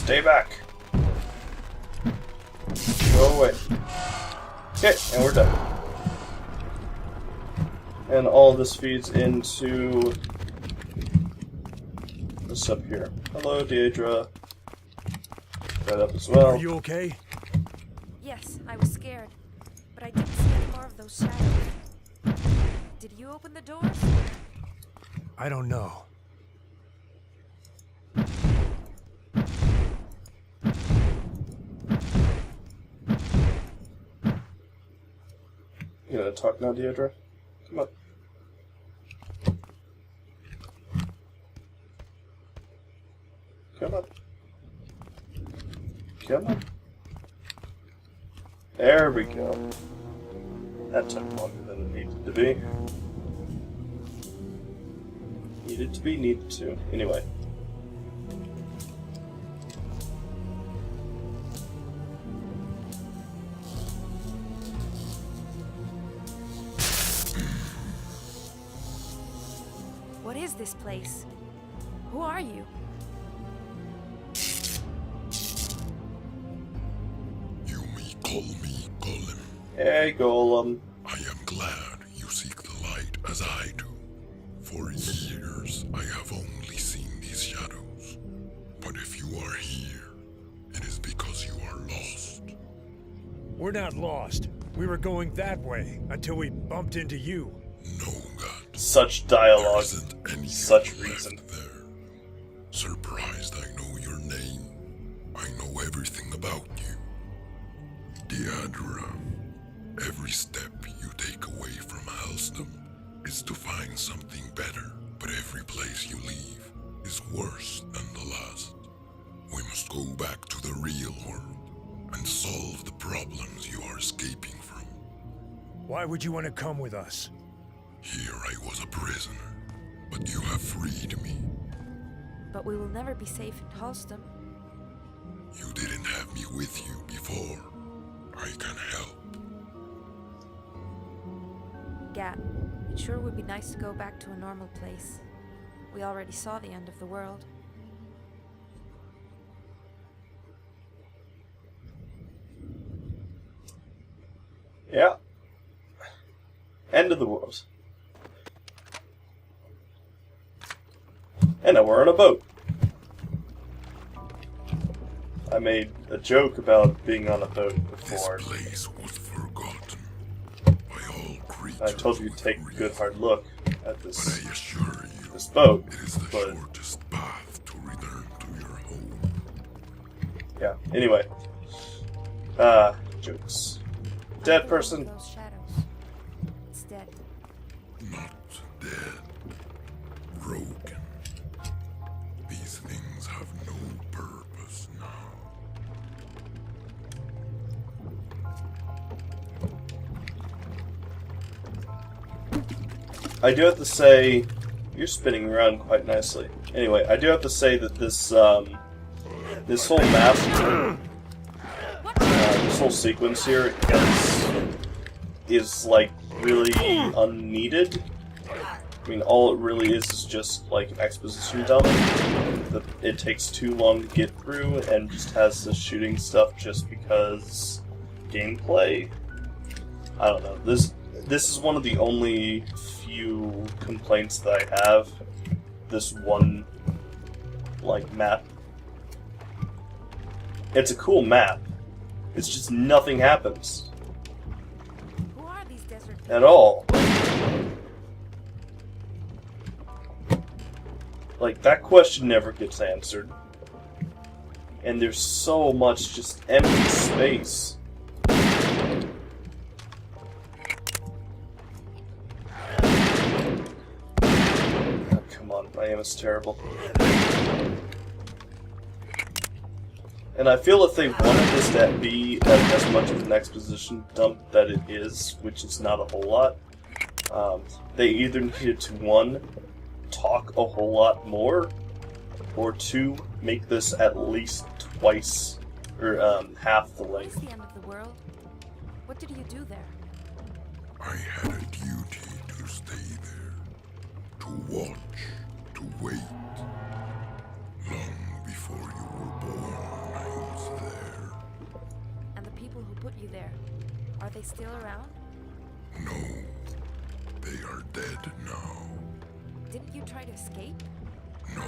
Stay back. Go away. Okay, and we're done. And all this feeds into this up here. Hello, Deidre. That up as well. Are you okay? Yes, I was scared, but I didn't see any more of those shadows. Did you open the doors? I don't know. You gonna talk now, Deidre? Come on. Come on. Come on. There we go. That took longer than it needed to be. Needed to be, needed to. Anyway. What is this place? Who are you? You may call me Golem. Hey, Golem. I am glad you seek the light as I do. For years, I have only seen these shadows. But if you are here, it is because you are lost. We're not lost. We were going that way until we bumped into you. No, God. Such There dialogue. isn't any Such left reason. there. Surprised I know your name. I know everything about you. Deidre. Every step you take away from Hellston is to find something better, but every place you leave is worse than the last. We must go back to the real world and solve the problems you are escaping from. Why would you want to come with us? Here I was a prisoner, but you have freed me. But we will never be safe in Halston. You didn't have me with you before. I can help. Gat, it sure would be nice to go back to a normal place. We already saw the end of the world. Yeah. End of the world. And now we're on a boat. I made a joke about being on a boat This before. place was forgotten by all creatures. I told you to with take a good reason. hard look at But this I assure you, boat. it is the But shortest path to return to your home. yeah. Anyway. Jokes. Dead person. Those shadows. It's dead. Not dead, broken. These things have no purpose now. I do have to say, you're spinning around quite nicely. Anyway, I do have to say that this this whole map, this whole sequence here is like really unneeded. I mean, all it really is just like an exposition dump that it takes too long to get through, and just has the shooting stuff just because gameplay. I don't know. This is one of the only few complaints that I have. This one, like, map. It's a cool map. It's just nothing happens Who are these desert at people? all. Like, that question never gets answered. And there's so much just empty space. Oh, come on, my aim is terrible. And I feel if they wanted this to be as much of an exposition dump that it is, which is not a whole lot, they either needed to, one, talk a whole lot more, or two, make this at least twice, or half the What is length. the end of the world? What did you do there? I had a duty to stay there, to watch, to wait, long before you were born. Are they still around? No, they are dead now. Didn't you try to escape? No,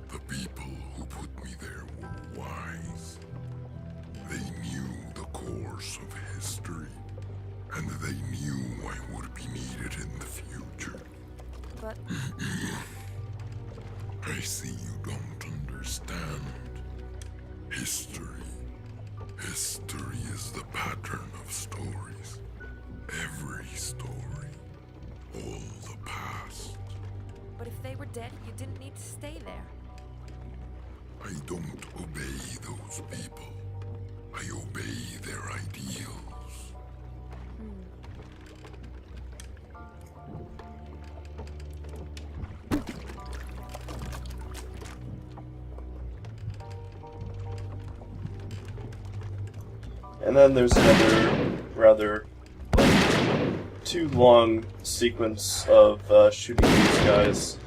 the people who put me there were wise. They knew the course of history, and they knew I would be needed in the future. But I see you don't understand. History is the pattern of stories. Every story. All the past. but if they were dead, you didn't need to stay there. I don't obey those people. I obey their ideals. And then there's another rather too long sequence of shooting these guys.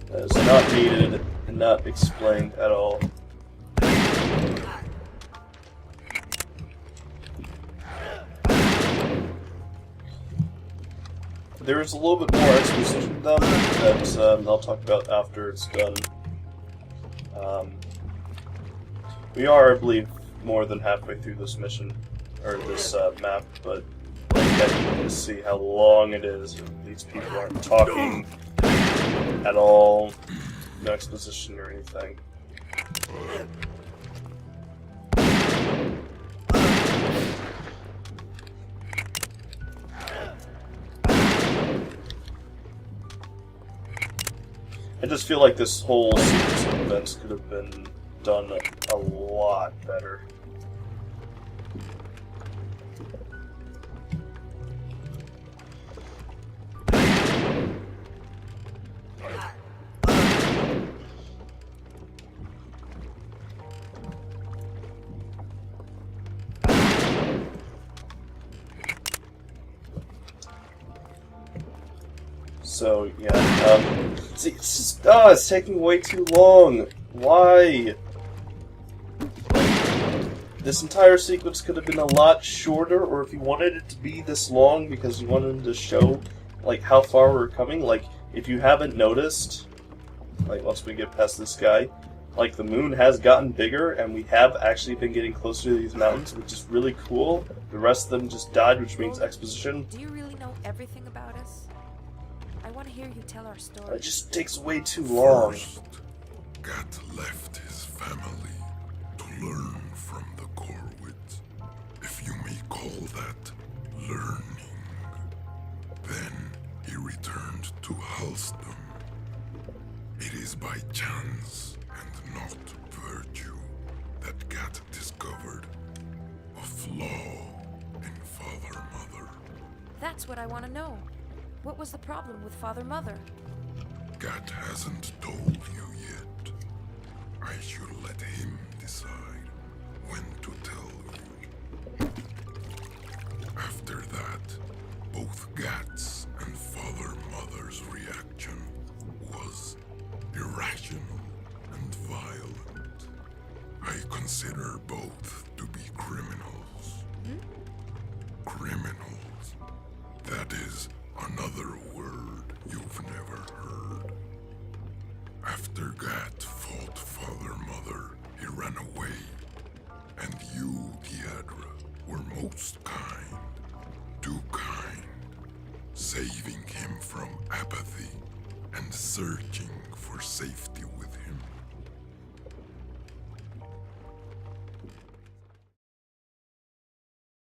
That is not needed and not explained at all. There is a little bit more exposition done that I'll talk about after it's done. We are, I believe, more than halfway through this mission, or this map, but again, you can see how long it is. These people aren't talking at all, no exposition or anything. I just feel like this whole sequence of events could have been done a lot better. So, yeah, see, it's just, it's taking way too long. Why? This entire sequence could have been a lot shorter, or if you wanted it to be this long because you wanted to show, like, how far we're coming, like, if you haven't noticed, like, once we get past this guy, like, the moon has gotten bigger, and we have actually been getting closer to these mountains, which is really cool. The rest of them just died, which means exposition. Do you really know everything about us? I want to hear you tell our story. It just takes way too long. First, Gat left his family to learn from the Corwids, if you may call that learning. Then he returned to Halston. It is by chance and not virtue that Gat discovered a flaw in Father Mother. That's what I want to know. What was the problem with Father Mother? Gat hasn't told you yet. I should let him decide when to tell you. After that, both Gat's and Father Mother's reaction was irrational and violent. I consider both to be criminals. Criminals. That is another word you've never heard. After Gat fought Father Mother, he ran away. And you, Giadra, were most kind. Too kind. Saving him from apathy and searching for safety